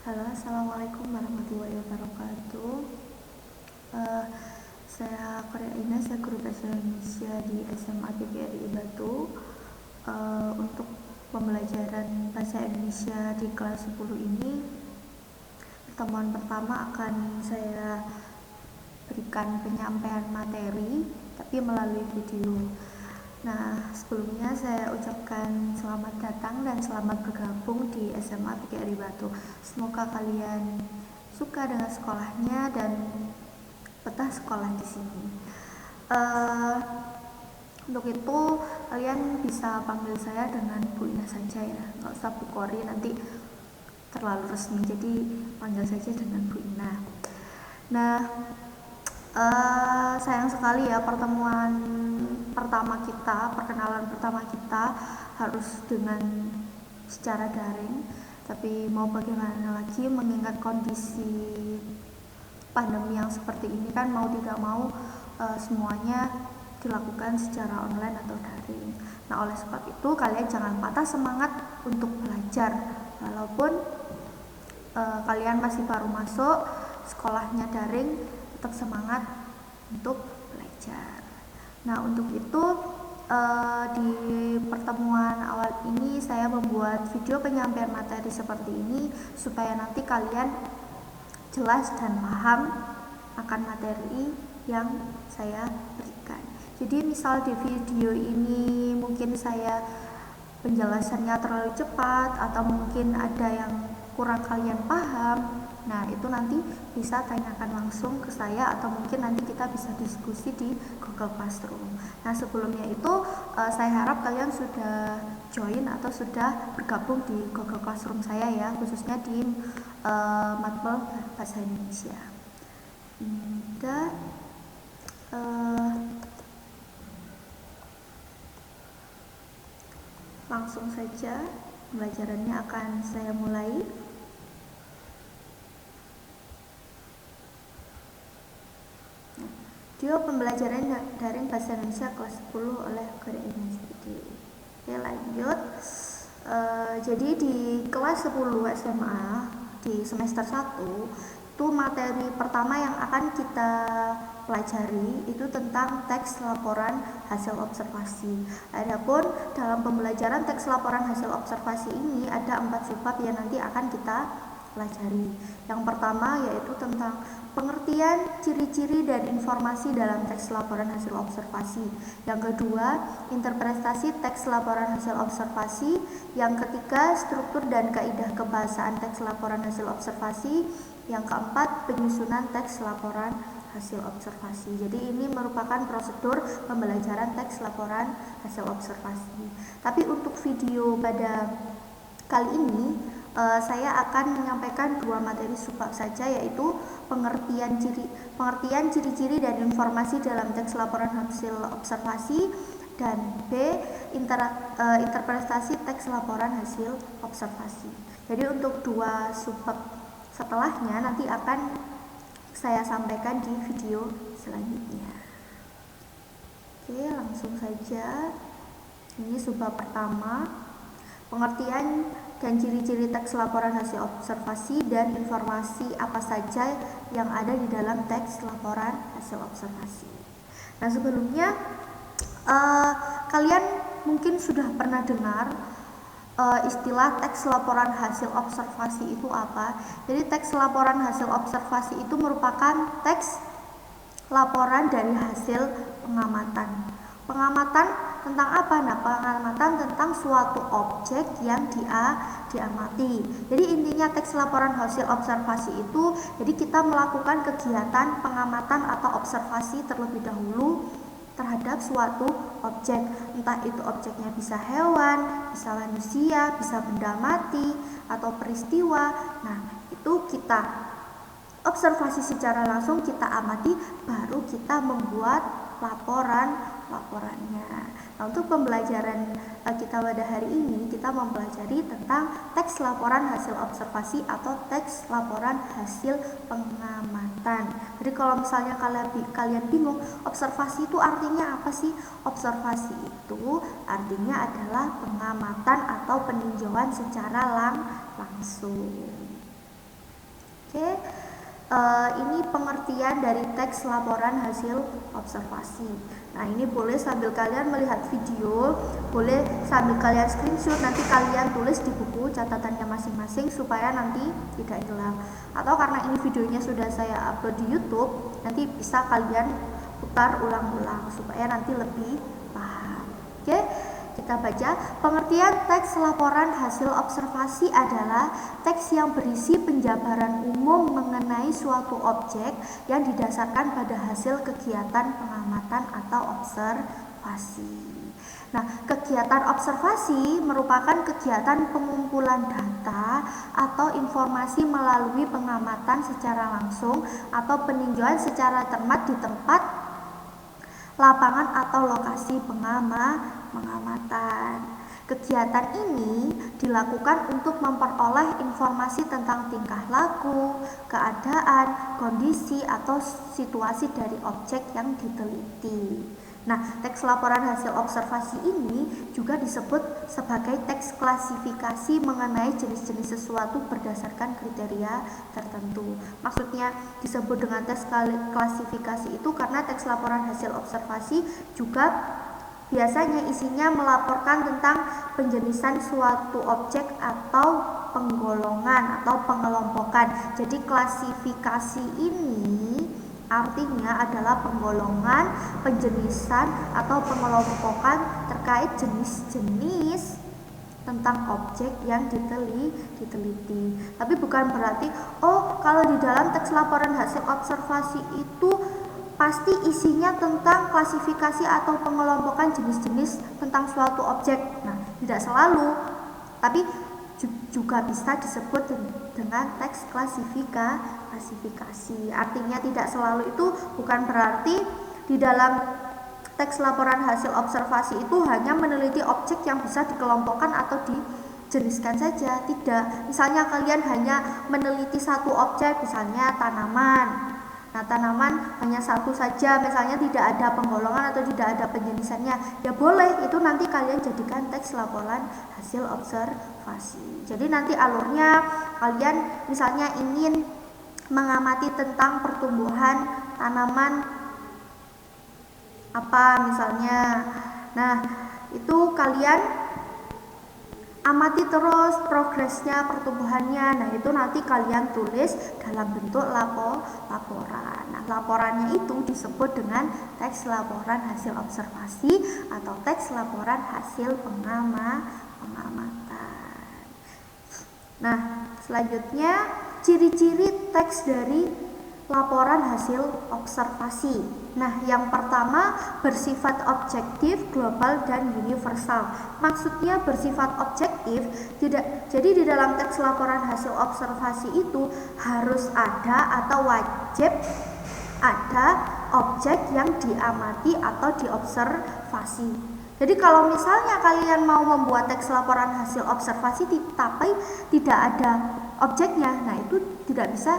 Halo, assalamualaikum warahmatullahi wabarakatuh. Eh, saya Korea Ina, saya guru bahasa Indonesia di SMA PGRI Batu. Untuk pembelajaran bahasa Indonesia di kelas 10 ini, pertemuan pertama akan saya berikan penyampaian materi, tapi melalui video. Nah, sebelumnya saya ucapkan selamat datang dan selamat bergabung di SMA PGRI Batu. Semoga kalian suka dengan sekolahnya dan betah sekolah di sini. Untuk itu kalian bisa panggil saya dengan Bu Ina saja ya, nggak usah Bu Kori, nanti terlalu resmi, jadi panggil saja dengan Bu Ina. Nah, sayang sekali ya pertemuan pertama kita, perkenalan pertama kita harus dengan secara daring, tapi mau bagaimana lagi mengingat kondisi pandemi yang seperti ini kan, mau tidak mau semuanya dilakukan secara online atau daring. Nah, oleh sebab itu kalian jangan patah semangat untuk belajar, walaupun kalian masih baru masuk sekolahnya daring, tetap semangat untuk belajar. Nah, untuk itu di pertemuan awal ini saya membuat video penyampaian materi seperti ini supaya nanti kalian jelas dan paham akan materi yang saya berikan. Jadi misal di video ini mungkin saya penjelasannya terlalu cepat atau mungkin ada yang kurang kalian paham, nah itu nanti bisa tanyakan langsung ke saya atau mungkin nanti kita bisa diskusi di Google Classroom. Nah, sebelumnya itu saya harap kalian sudah join atau sudah bergabung di Google Classroom saya ya, khususnya di Matbel Bahasa Indonesia. Dan langsung saja pembelajarannya akan saya mulai. Video pembelajaran daring bahasa Indonesia kelas 10 oleh Korea Ina. Oke, lanjut. Jadi di kelas 10 SMA di semester 1 itu materi pertama yang akan kita pelajari itu tentang teks laporan hasil observasi. Adapun dalam pembelajaran teks laporan hasil observasi ini ada 4 subbab yang nanti akan kita pelajari. Yang pertama yaitu tentang pengertian ciri-ciri dan informasi dalam teks laporan hasil observasi. Yang kedua, interpretasi teks laporan hasil observasi. Yang ketiga, struktur dan kaidah kebahasaan teks laporan hasil observasi. Yang keempat, penyusunan teks laporan hasil observasi. Jadi ini merupakan prosedur pembelajaran teks laporan hasil observasi. Tapi untuk video pada kali ini saya akan menyampaikan 2 materi subbab saja, yaitu pengertian ciri-ciri dan informasi dalam teks laporan hasil observasi, dan B, interpretasi teks laporan hasil observasi. Jadi untuk 2 subbab setelahnya nanti akan saya sampaikan di video selanjutnya. Oke, langsung saja. Ini subbab pertama, pengertian dan ciri-ciri teks laporan hasil observasi dan informasi apa saja yang ada di dalam teks laporan hasil observasi. Nah, sebelumnya kalian mungkin sudah pernah dengar istilah teks laporan hasil observasi itu apa. Jadi teks laporan hasil observasi itu merupakan teks laporan dari hasil pengamatan. Pengamatan tentang apa? Nah, pengamatan tentang suatu objek yang diamati. Jadi intinya teks laporan hasil observasi itu, jadi kita melakukan kegiatan pengamatan atau observasi terlebih dahulu terhadap suatu objek. Entah itu objeknya bisa hewan, bisa manusia, bisa benda mati, atau peristiwa. Nah, itu kita observasi secara langsung, kita amati, baru kita membuat laporannya. Nah, untuk pembelajaran kita pada hari ini, kita mempelajari tentang teks laporan hasil observasi atau teks laporan hasil pengamatan. Jadi kalau misalnya kalian bingung, observasi itu artinya apa sih? Observasi itu artinya adalah pengamatan atau peninjauan secara langsung. Oke, ini pengertian dari teks laporan hasil observasi. Nah, ini boleh sambil kalian melihat video, boleh sambil kalian screenshot, nanti kalian tulis di buku catatannya masing-masing supaya nanti tidak hilang. Atau karena ini videonya sudah saya upload di YouTube, nanti bisa kalian putar ulang-ulang supaya nanti lebih paham. Oke, kita baca. Pengertian teks laporan hasil observasi adalah teks yang berisi penjabaran umum mengenai suatu objek yang didasarkan pada hasil kegiatan pengamatan atau observasi. Nah, kegiatan observasi merupakan kegiatan pengumpulan data atau informasi melalui pengamatan secara langsung atau peninjauan secara cermat di tempat lapangan atau lokasi pengamatan. Kegiatan ini dilakukan untuk memperoleh informasi tentang tingkah laku, keadaan, kondisi, atau situasi dari objek yang diteliti. Nah, teks laporan hasil observasi ini juga disebut sebagai teks klasifikasi mengenai jenis-jenis sesuatu berdasarkan kriteria tertentu. Maksudnya disebut dengan teks klasifikasi itu karena teks laporan hasil observasi juga biasanya isinya melaporkan tentang penjenisan suatu objek atau penggolongan atau pengelompokan. Jadi klasifikasi ini artinya adalah penggolongan, penjenisan, atau pengelompokan terkait jenis-jenis tentang objek yang diteliti. Tapi bukan berarti, kalau di dalam teks laporan hasil observasi itu pasti isinya tentang klasifikasi atau pengelompokan jenis-jenis tentang suatu objek. Nah, tidak selalu, tapi juga bisa disebut dengan teks klasifikasi. Artinya tidak selalu itu bukan berarti di dalam teks laporan hasil observasi itu hanya meneliti objek yang bisa dikelompokkan atau dijeniskan saja. Tidak. Misalnya kalian hanya meneliti satu objek, misalnya tanaman. Nah, tanaman hanya satu saja, misalnya tidak ada penggolongan atau tidak ada penjenisannya, ya boleh, itu nanti kalian jadikan teks laporan hasil observasi. Jadi nanti alurnya kalian misalnya ingin mengamati tentang pertumbuhan tanaman apa misalnya. Nah, itu kalian amati terus progresnya, pertumbuhannya. Nah, itu nanti kalian tulis dalam bentuk laporan. Nah, laporannya itu disebut dengan teks laporan hasil observasi atau teks laporan hasil pengamatan. Nah, selanjutnya ciri-ciri teks dari laporan hasil observasi. Nah, yang pertama bersifat objektif, global, dan universal. Maksudnya bersifat objektif, jadi di dalam teks laporan hasil observasi itu harus ada atau wajib ada objek yang diamati atau diobservasi. Jadi kalau misalnya kalian mau membuat teks laporan hasil observasi tapi tidak ada objeknya, nah itu tidak bisa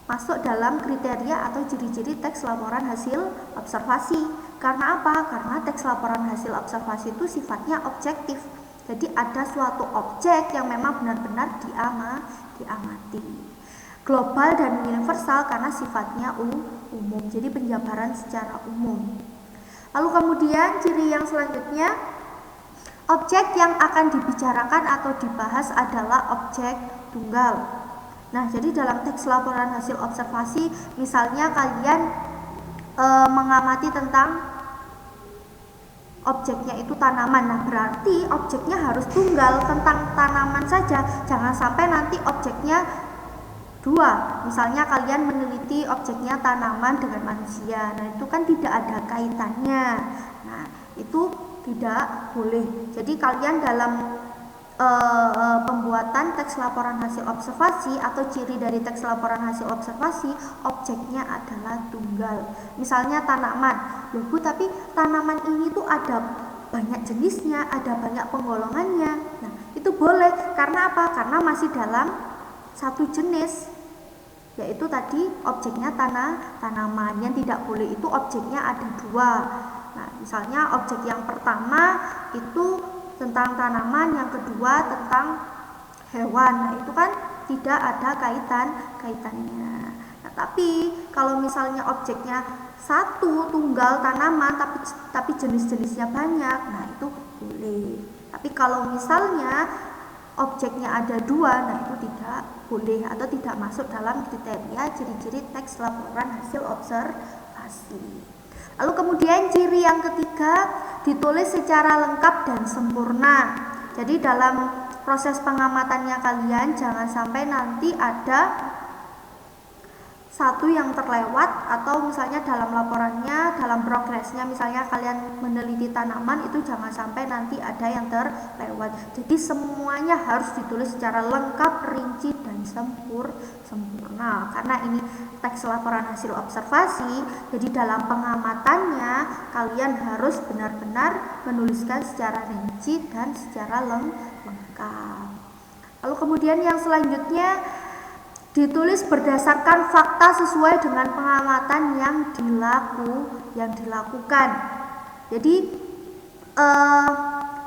masuk dalam kriteria atau ciri-ciri teks laporan hasil observasi. Karena apa? Karena teks laporan hasil observasi itu sifatnya objektif. Jadi ada suatu objek yang memang benar-benar diamati. Global dan universal karena sifatnya umum. Jadi penjabaran secara umum. Lalu kemudian ciri yang selanjutnya, objek yang akan dibicarakan atau dibahas adalah objek tunggal. Nah, jadi dalam teks laporan hasil observasi, misalnya kalian mengamati tentang objeknya itu tanaman. Nah, berarti objeknya harus tunggal tentang tanaman saja. Jangan sampai nanti objeknya dua. Misalnya kalian meneliti objeknya tanaman dengan manusia. Nah, itu kan tidak ada kaitannya. Nah, itu tidak boleh. Jadi kalian dalam pembuatan teks laporan hasil observasi atau ciri dari teks laporan hasil observasi, objeknya adalah tunggal. Misalnya tanaman, loh Bu, tapi tanaman ini tuh ada banyak jenisnya, ada banyak penggolongannya. Nah, itu boleh, karena apa? Karena masih dalam satu jenis, yaitu tadi objeknya tanaman. Yang tidak boleh itu objeknya ada dua. Nah, misalnya objek yang pertama itu tentang tanaman, yang kedua tentang hewan. Nah, itu kan tidak ada kaitannya. Nah, tapi kalau misalnya objeknya satu tunggal tanaman tapi jenis-jenisnya banyak, nah itu boleh. Tapi kalau misalnya objeknya ada dua, nah itu tidak boleh atau tidak masuk dalam kriteria ciri-ciri teks laporan hasil observasi. Lalu kemudian ciri yang ketiga, ditulis secara lengkap dan sempurna. Jadi dalam proses pengamatannya kalian jangan sampai nanti ada satu yang terlewat, atau misalnya dalam laporannya, dalam progresnya misalnya kalian meneliti tanaman, itu jangan sampai nanti ada yang terlewat. Jadi semuanya harus ditulis secara lengkap, rinci dan sempurna. Karena ini teks laporan hasil observasi, jadi dalam pengamatannya kalian harus benar-benar menuliskan secara rinci dan secara lengkap. Lalu kemudian yang selanjutnya, ditulis berdasarkan fakta sesuai dengan pengamatan yang dilakukan. Jadi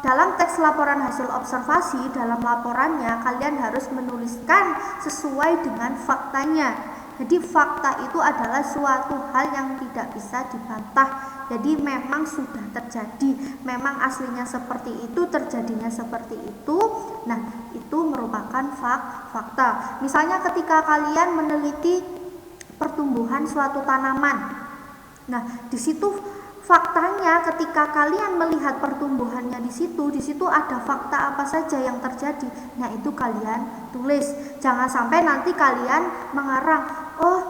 dalam teks laporan hasil observasi, dalam laporannya kalian harus menuliskan sesuai dengan faktanya. Jadi fakta itu adalah suatu hal yang tidak bisa dibantah. Jadi memang sudah terjadi, memang aslinya seperti itu, terjadinya seperti itu. Nah, itu merupakan fakta. Misalnya ketika kalian meneliti pertumbuhan suatu tanaman. Nah, di situ faktanya ketika kalian melihat pertumbuhannya di situ ada fakta apa saja yang terjadi. Nah, itu kalian tulis. Jangan sampai nanti kalian mengarang, oh,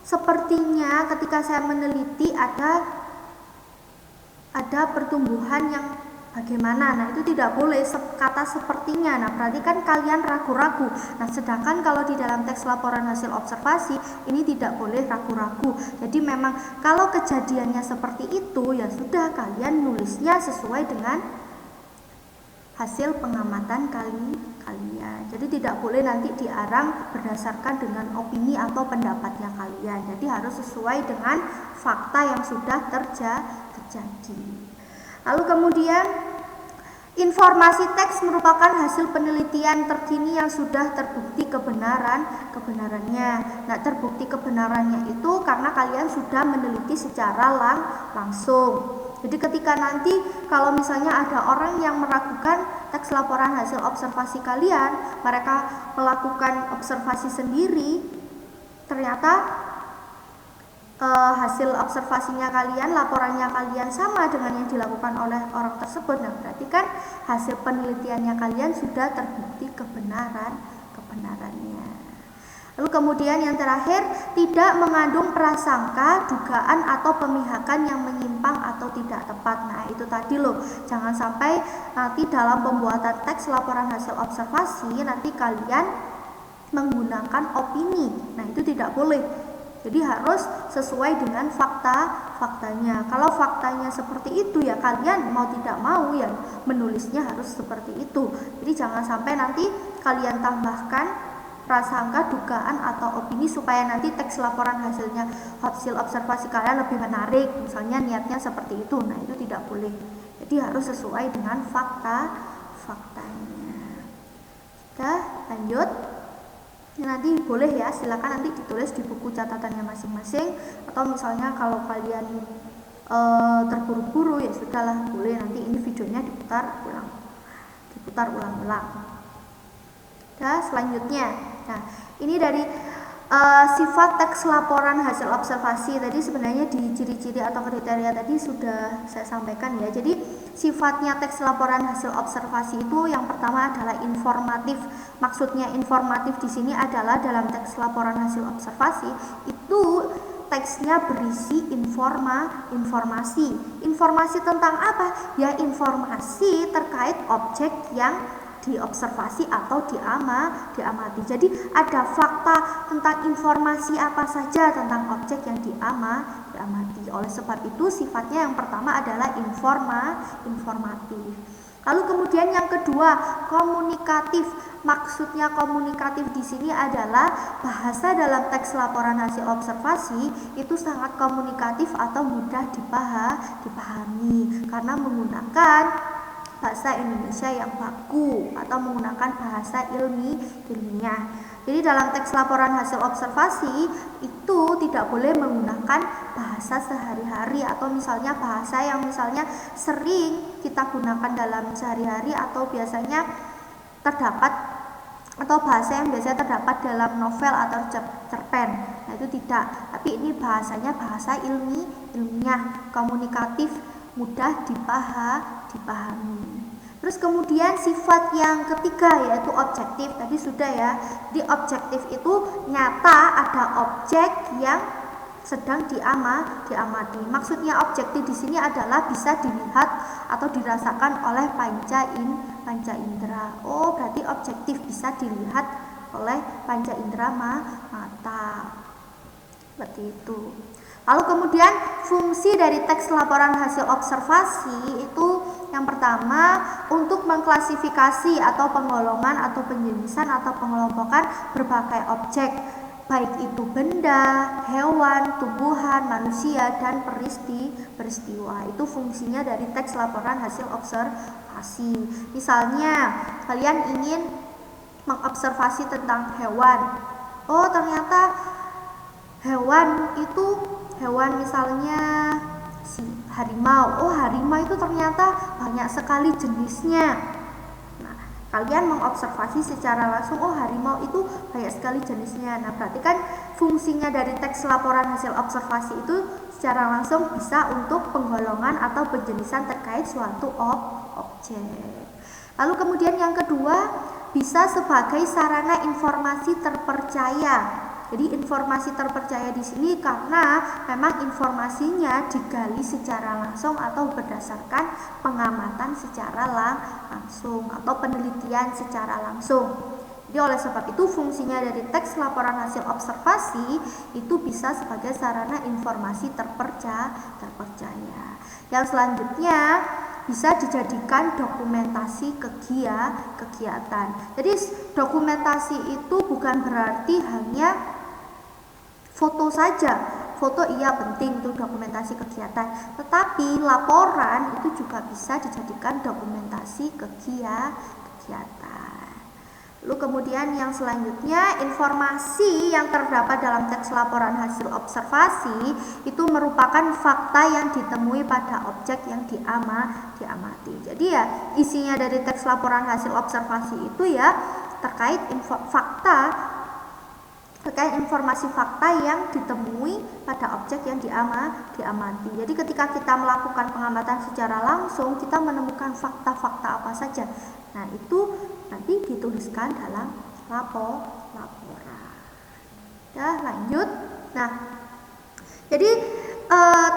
sepertinya ketika saya meneliti ada pertumbuhan yang bagaimana. Nah, itu tidak boleh kata sepertinya. Nah, berarti kan kalian ragu-ragu. Nah, sedangkan kalau di dalam teks laporan hasil observasi ini tidak boleh ragu-ragu. Jadi memang kalau kejadiannya seperti itu, ya sudah, kalian nulisnya sesuai dengan hasil pengamatan kalian. Jadi tidak boleh nanti diarang berdasarkan dengan opini atau pendapatnya kalian. Jadi harus sesuai dengan fakta yang sudah terjadi. Lalu kemudian, informasi teks merupakan hasil penelitian terkini yang sudah terbukti kebenarannya. Nah, terbukti kebenarannya itu karena kalian sudah meneliti secara langsung. Jadi ketika nanti kalau misalnya ada orang yang meragukan teks laporan hasil observasi kalian, mereka melakukan observasi sendiri, ternyata hasil observasinya kalian, laporannya kalian sama dengan yang dilakukan oleh orang tersebut. Nah, berarti kan hasil penelitiannya kalian sudah terbukti kebenarannya. Lalu kemudian yang terakhir, tidak mengandung prasangka, dugaan atau pemihakan yang menyimpang atau tidak tepat. Nah, itu tadi loh, jangan sampai nanti dalam pembuatan teks laporan hasil observasi nanti kalian menggunakan opini. Nah, itu tidak boleh. Jadi harus sesuai dengan faktanya. Kalau faktanya seperti itu, ya kalian mau tidak mau ya menulisnya harus seperti itu. Jadi jangan sampai nanti kalian tambahkan prasangka, dugaan atau opini supaya nanti teks laporan hasil observasi kalian lebih menarik. Misalnya niatnya seperti itu. Nah, itu tidak boleh. Jadi harus sesuai dengan faktanya. Sudah, lanjut. Nanti boleh ya, silakan nanti ditulis di buku catatannya masing-masing, atau misalnya kalau kalian terburu-buru ya sudahlah, boleh nanti ini videonya diputar ulang-ulang. Nah, selanjutnya, nah ini dari sifat teks laporan hasil observasi. Tadi sebenarnya di ciri-ciri atau kriteria tadi sudah saya sampaikan ya. Jadi sifatnya teks laporan hasil observasi itu yang pertama adalah informatif. Maksudnya informatif di sini adalah dalam teks laporan hasil observasi itu teksnya berisi informasi. Informasi tentang apa? Ya, informasi terkait objek yang diobservasi atau diamati. Jadi ada fakta tentang informasi apa saja tentang objek yang diamati. Oleh sebab itu sifatnya yang pertama adalah informatif. Lalu kemudian yang kedua, komunikatif. Maksudnya komunikatif di sini adalah bahasa dalam teks laporan hasil observasi itu sangat komunikatif atau mudah dipahami karena menggunakan bahasa Indonesia yang baku atau menggunakan bahasa ilmiah. Jadi dalam teks laporan hasil observasi itu tidak boleh menggunakan bahasa sehari-hari atau misalnya bahasa yang misalnya sering kita gunakan dalam sehari-hari atau biasanya terdapat atau bahasa yang biasanya terdapat dalam novel atau cerpen. Nah, itu tidak. Tapi ini bahasanya bahasa ilmiah, komunikatif, mudah dipahami. Terus kemudian sifat yang ketiga yaitu objektif. Tadi sudah ya. Di objektif itu nyata ada objek yang sedang diamati. Maksudnya objektif di sini adalah bisa dilihat atau dirasakan oleh panca indera. Oh, berarti objektif bisa dilihat oleh panca indera mata. Seperti itu. Lalu kemudian fungsi dari teks laporan hasil observasi itu yang pertama untuk mengklasifikasi atau penggolongan atau penjenisan atau pengelompokan berbagai objek, baik itu benda, hewan, tumbuhan, manusia, dan peristiwa. Itu fungsinya dari teks laporan hasil observasi. Misalnya kalian ingin mengobservasi tentang hewan. Oh, ternyata hewan misalnya si harimau. Oh, harimau itu ternyata banyak sekali jenisnya. Nah, kalian mengobservasi secara langsung, oh harimau itu banyak sekali jenisnya. Nah, berarti kan fungsinya dari teks laporan hasil observasi itu secara langsung bisa untuk penggolongan atau penjenisan terkait suatu objek. Lalu kemudian yang kedua, bisa sebagai sarana informasi terpercaya. Jadi informasi terpercaya di sini karena memang informasinya digali secara langsung atau berdasarkan pengamatan secara langsung atau penelitian secara langsung. Jadi oleh sebab itu fungsinya dari teks laporan hasil observasi itu bisa sebagai sarana informasi terpercaya. Yang selanjutnya bisa dijadikan dokumentasi kegiatan. Jadi dokumentasi itu bukan berarti hanya foto saja. Foto iya penting untuk dokumentasi kegiatan, tetapi laporan itu juga bisa dijadikan dokumentasi kegiatan. Lalu kemudian yang selanjutnya, informasi yang terdapat dalam teks laporan hasil observasi itu merupakan fakta yang ditemui pada objek yang diamati. Jadi ya isinya dari teks laporan hasil observasi itu ya terkait informasi fakta yang ditemui pada objek yang diamati. Jadi ketika kita melakukan pengamatan secara langsung, kita menemukan fakta-fakta apa saja. Nah, itu nanti dituliskan dalam laporan. Ya, lanjut. Nah, jadi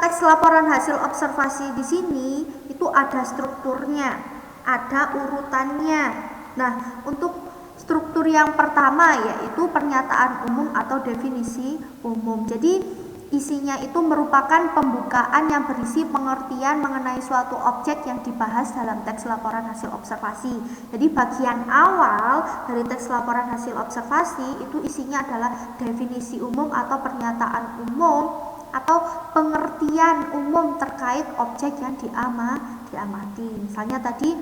teks laporan hasil observasi di sini itu ada strukturnya, ada urutannya. Nah, untuk struktur yang pertama yaitu pernyataan umum atau definisi umum. Jadi isinya itu merupakan pembukaan yang berisi pengertian mengenai suatu objek yang dibahas dalam teks laporan hasil observasi. Jadi bagian awal dari teks laporan hasil observasi itu isinya adalah definisi umum atau pernyataan umum atau pengertian umum terkait objek yang diamati. Misalnya tadi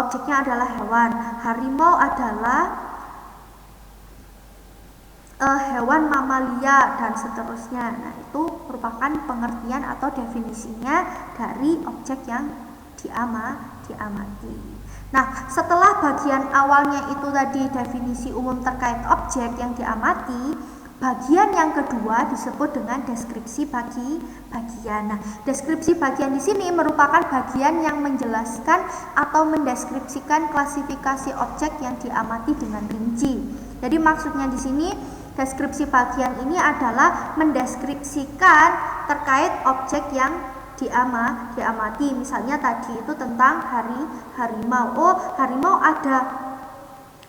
objeknya adalah hewan. Harimau adalah hewan mamalia dan seterusnya. Nah, itu merupakan pengertian atau definisinya dari objek yang diamati. Nah, setelah bagian awalnya itu tadi definisi umum terkait objek yang diamati, bagian yang kedua disebut dengan deskripsi bagian. Nah, deskripsi bagian di sini merupakan bagian yang menjelaskan atau mendeskripsikan klasifikasi objek yang diamati dengan rinci. Jadi maksudnya di sini deskripsi bagian ini adalah mendeskripsikan terkait objek yang diamati. Misalnya tadi itu tentang harimau. Oh, harimau ada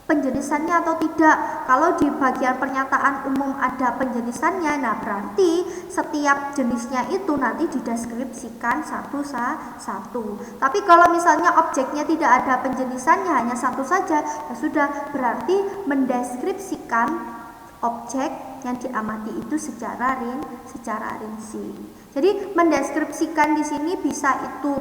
penjenisannya atau tidak. Kalau di bagian pernyataan umum ada penjenisannya, nah berarti setiap jenisnya itu nanti dideskripsikan satu-satu. Tapi kalau misalnya objeknya tidak ada penjenisannya, hanya satu saja, ya sudah, berarti mendeskripsikan objek yang diamati itu secara rinci. Jadi mendeskripsikan di sini bisa itu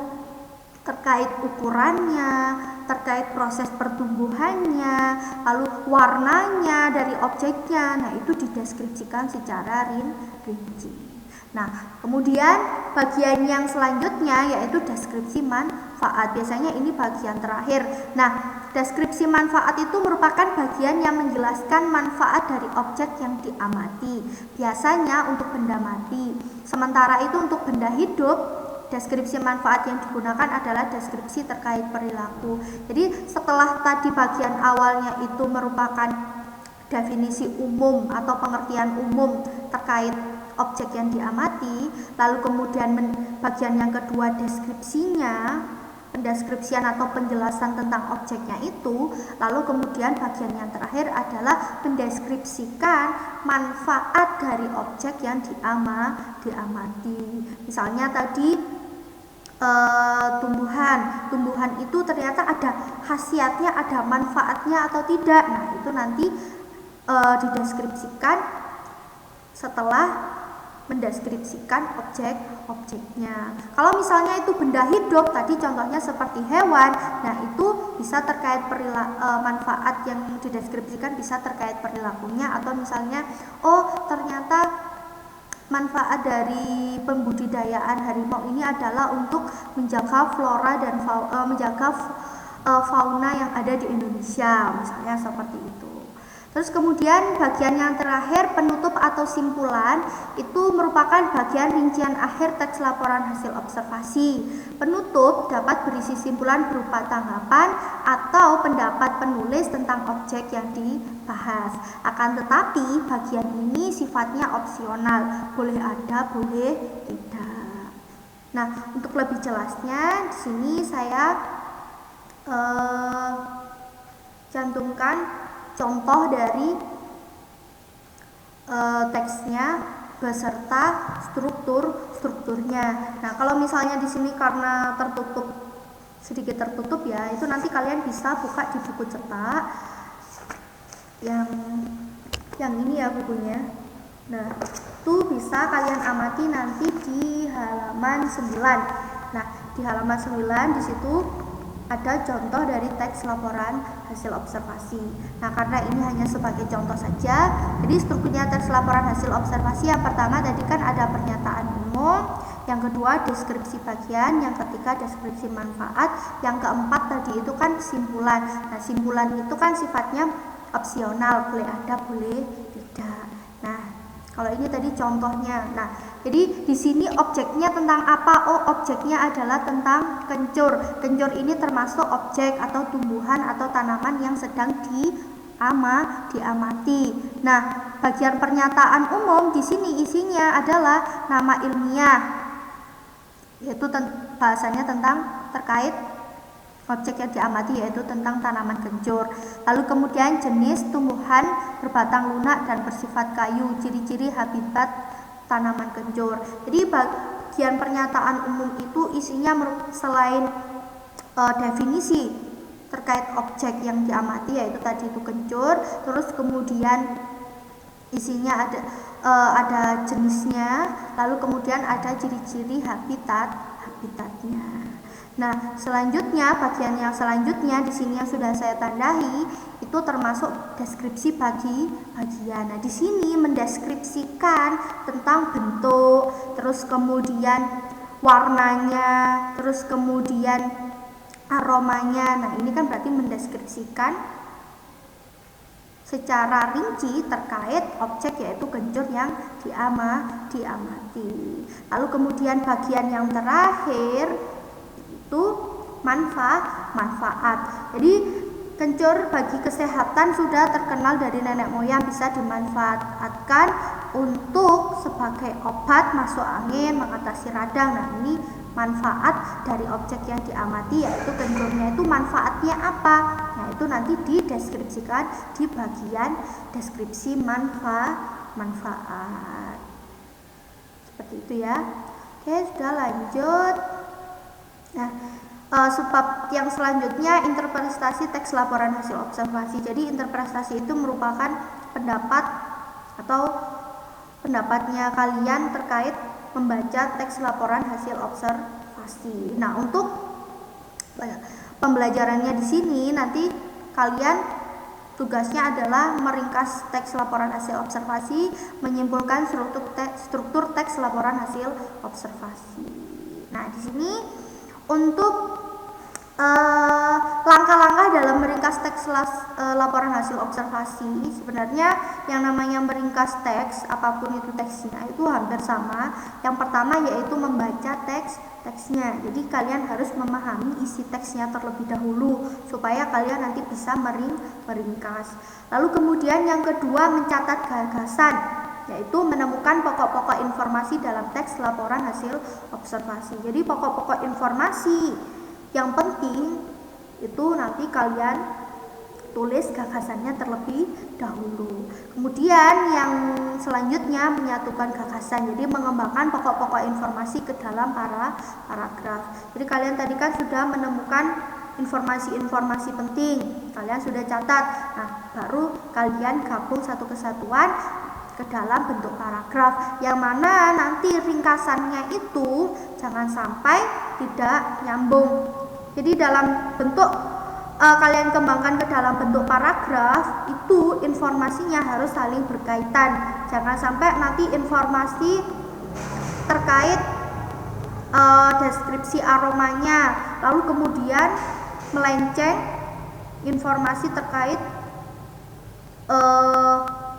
terkait ukurannya, terkait proses pertumbuhannya, lalu warnanya dari objeknya. Nah, itu dideskripsikan secara rinci. Nah, kemudian bagian yang selanjutnya yaitu deskripsi manfaat. Biasanya ini bagian terakhir. Nah, deskripsi manfaat itu merupakan bagian yang menjelaskan manfaat dari objek yang diamati. Biasanya untuk benda mati. Sementara itu untuk benda hidup, deskripsi manfaat yang digunakan adalah deskripsi terkait perilaku. Jadi setelah tadi bagian awalnya itu merupakan definisi umum atau pengertian umum terkait objek yang diamati, lalu kemudian bagian yang kedua deskripsinya, pendeskripsian atau penjelasan tentang objeknya itu, lalu kemudian bagian yang terakhir adalah mendeskripsikan manfaat dari objek yang diamati. Misalnya tadi tumbuhan itu ternyata ada khasiatnya, ada manfaatnya atau tidak. Nah, itu nanti dideskripsikan setelah mendeskripsikan objeknya. Kalau misalnya itu benda hidup, tadi contohnya seperti hewan, nah itu bisa terkait manfaat yang dideskripsikan bisa terkait perilakunya, atau misalnya ternyata manfaat dari pembudidayaan harimau ini adalah untuk menjaga flora dan fauna yang ada di Indonesia, misalnya seperti itu. Terus kemudian bagian yang terakhir, penutup atau simpulan, itu merupakan bagian rincian akhir teks laporan hasil observasi. Penutup dapat berisi simpulan berupa tanggapan atau pendapat penulis tentang objek yang dibahas. Akan tetapi bagian ini sifatnya opsional, boleh ada, boleh tidak. Nah, untuk lebih jelasnya di sini saya cantumkan contoh dari teksnya beserta strukturnya. Nah, kalau misalnya di sini karena sedikit tertutup ya, itu nanti kalian bisa buka di buku cetak yang ini ya bukunya. Nah, itu bisa kalian amati nanti di halaman 9. Nah, di halaman 9 di situ ada contoh dari teks laporan hasil observasi. Nah, karena ini hanya sebagai contoh saja, jadi strukturnya teks laporan hasil observasi yang pertama tadi kan ada pernyataan umum, yang kedua deskripsi bagian, yang ketiga deskripsi manfaat, yang keempat tadi itu kan simpulan. Nah, simpulan itu kan sifatnya opsional, boleh ada, boleh tidak. Nah, kalau ini tadi contohnya. Nah, jadi di sini objeknya tentang apa? Objeknya adalah tentang kencur. Kencur ini termasuk objek atau tumbuhan atau tanaman yang sedang diamati. Nah, bagian pernyataan umum di sini isinya adalah nama ilmiah, yaitu bahasanya terkait objek yang diamati, yaitu tentang tanaman kencur. Lalu kemudian jenis tumbuhan berbatang lunak dan bersifat kayu, ciri-ciri habitat tanaman kencur. Jadi bagian pernyataan umum itu isinya selain definisi terkait objek yang diamati, yaitu tadi itu kencur, terus kemudian isinya ada jenisnya, lalu kemudian ada ciri-ciri habitatnya. Nah, selanjutnya bagian yang selanjutnya di sini yang sudah saya tandai itu termasuk deskripsi bagian. Nah, di sini mendeskripsikan tentang bentuk, terus kemudian warnanya, terus kemudian aromanya. Nah, ini kan berarti mendeskripsikan secara rinci terkait objek, yaitu kencur yang diamati. Lalu kemudian bagian yang terakhir itu manfaat. Jadi kencur bagi kesehatan sudah terkenal dari nenek moyang, bisa dimanfaatkan untuk sebagai obat, masuk angin, mengatasi radang. Nah, ini manfaat dari objek yang diamati, yaitu kencurnya. Itu manfaatnya apa? Nah, itu nanti dideskripsikan di bagian deskripsi manfaat. Seperti itu ya. Oke, sudah lanjut. Nah, sebab yang selanjutnya interpretasi teks laporan hasil observasi. Jadi interpretasi itu merupakan pendapat atau pendapatnya kalian terkait membaca teks laporan hasil observasi. Nah, untuk Pembelajarannya di sini nanti kalian tugasnya adalah meringkas teks laporan hasil observasi, menyimpulkan struktur teks laporan hasil observasi. Nah, di sini untuk langkah-langkah dalam meringkas teks laporan hasil observasi, sebenarnya yang namanya meringkas teks, apapun itu teksnya, itu hampir sama. Yang pertama yaitu membaca teksnya. Jadi kalian harus memahami isi teksnya terlebih dahulu supaya kalian nanti bisa meringkas. Lalu kemudian yang kedua, mencatat gagasan, yaitu menemukan pokok-pokok informasi dalam teks laporan hasil observasi. Jadi pokok-pokok informasi yang penting itu nanti kalian tulis gagasannya terlebih dahulu. Kemudian yang selanjutnya menyatukan gagasan, jadi mengembangkan pokok-pokok informasi ke dalam paragraf. Jadi kalian tadi kan sudah menemukan informasi-informasi penting, kalian sudah catat. Nah, baru kalian gabung satu kesatuan ke dalam bentuk paragraf, yang mana nanti ringkasannya itu jangan sampai tidak nyambung. Jadi dalam bentuk kalian kembangkan ke dalam bentuk paragraf itu informasinya harus saling berkaitan. Jangan sampai nanti informasi terkait deskripsi aromanya lalu kemudian melenceng informasi terkait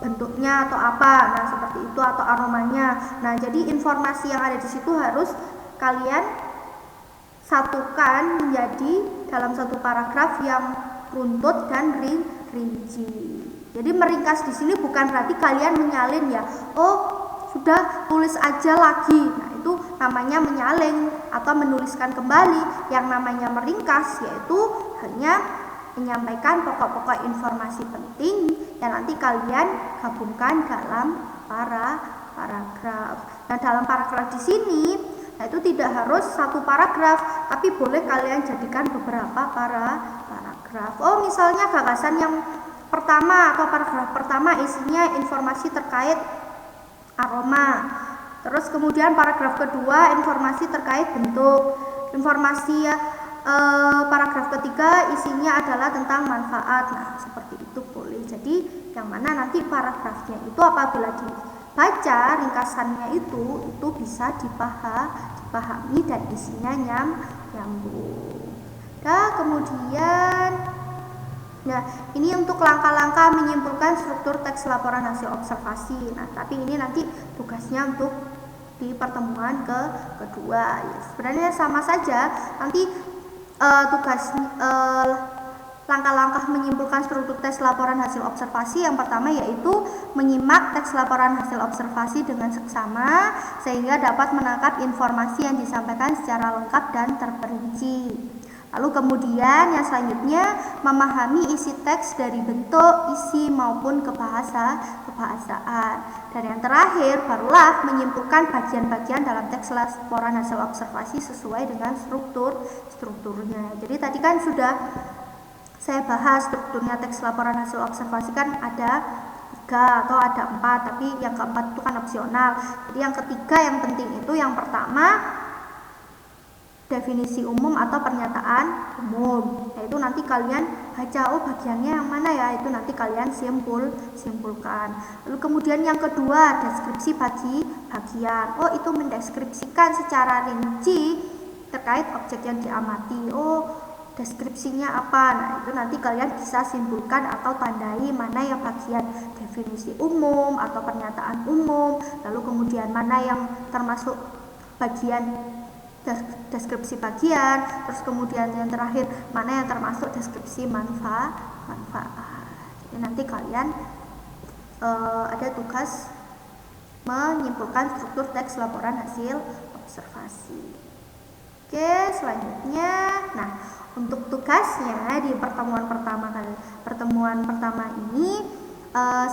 bentuknya atau apa, nah seperti itu, atau aromanya. Nah, jadi informasi yang ada di situ harus kalian satukan menjadi dalam satu paragraf yang runtut dan rinci. Jadi meringkas di sini bukan berarti kalian menyalin ya. Oh, sudah tulis aja lagi. Nah, itu namanya menyalin atau menuliskan kembali. Yang namanya meringkas yaitu hanya menyampaikan pokok-pokok informasi penting yang nanti kalian gabungkan dalam paragraf. Nah, dalam paragraf di sini, nah itu tidak harus satu paragraf, tapi boleh kalian jadikan beberapa paragraf. Oh, misalnya gagasan yang pertama atau paragraf pertama isinya informasi terkait aroma. Terus kemudian paragraf kedua informasi terkait bentuk. Informasi paragraf ketiga isinya adalah tentang manfaat. Nah, seperti itu boleh. Jadi yang mana nanti paragrafnya itu apabila dibaca ringkasannya itu bisa dipahami dan isinya nyambung. Nah, kemudian ini untuk langkah-langkah menyimpulkan struktur teks laporan hasil observasi. Nah, tapi ini nanti tugasnya untuk di pertemuan kedua. Ya, sebenarnya sama saja. Nanti tugas langkah-langkah menyimpulkan struktur teks laporan hasil observasi yang pertama yaitu menyimak teks laporan hasil observasi dengan seksama sehingga dapat menangkap informasi yang disampaikan secara lengkap dan terperinci. Lalu kemudian yang selanjutnya memahami isi teks dari bentuk, isi maupun kebahasaan. Dan yang terakhir barulah menyimpulkan bagian-bagian dalam teks laporan hasil observasi sesuai dengan strukturnya. Jadi tadi kan sudah saya bahas strukturnya teks laporan hasil observasi kan ada 3 atau ada 4, tapi yang keempat itu kan opsional. Jadi yang ketiga yang penting itu yang pertama definisi umum atau pernyataan umum, yaitu nanti kalian baca, oh bagiannya yang mana ya, itu nanti kalian simpulkan. Lalu kemudian yang kedua deskripsi bagian, oh itu mendeskripsikan secara rinci terkait objek yang diamati, oh deskripsinya apa. Nah, itu nanti kalian bisa simpulkan atau tandai mana yang bagian definisi umum atau pernyataan umum, lalu kemudian mana yang termasuk bagian deskripsi bagian, terus kemudian yang terakhir mana yang termasuk deskripsi manfaat. Jadi nanti kalian ada tugas menyimpulkan struktur teks laporan hasil observasi. Oke, selanjutnya, nah untuk tugasnya di pertemuan pertama ini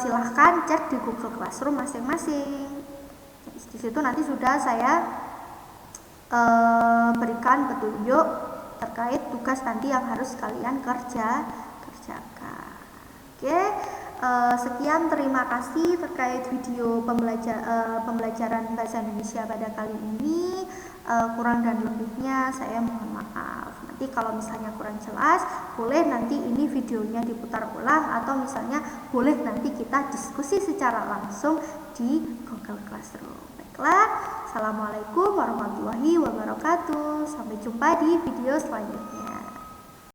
silahkan cek di Google Classroom masing-masing. Di situ nanti sudah saya berikan petunjuk terkait tugas nanti yang harus kalian kerjakan. Oke, sekian, terima kasih terkait video pembelajaran bahasa Indonesia pada kali ini. Kurang dan lebihnya saya mohon maaf. Nanti kalau misalnya kurang jelas, boleh nanti ini videonya diputar ulang, atau misalnya boleh nanti kita diskusi secara langsung di Google Classroom. Baiklah, Assalamualaikum warahmatullahi wabarakatuh. Sampai jumpa di video selanjutnya.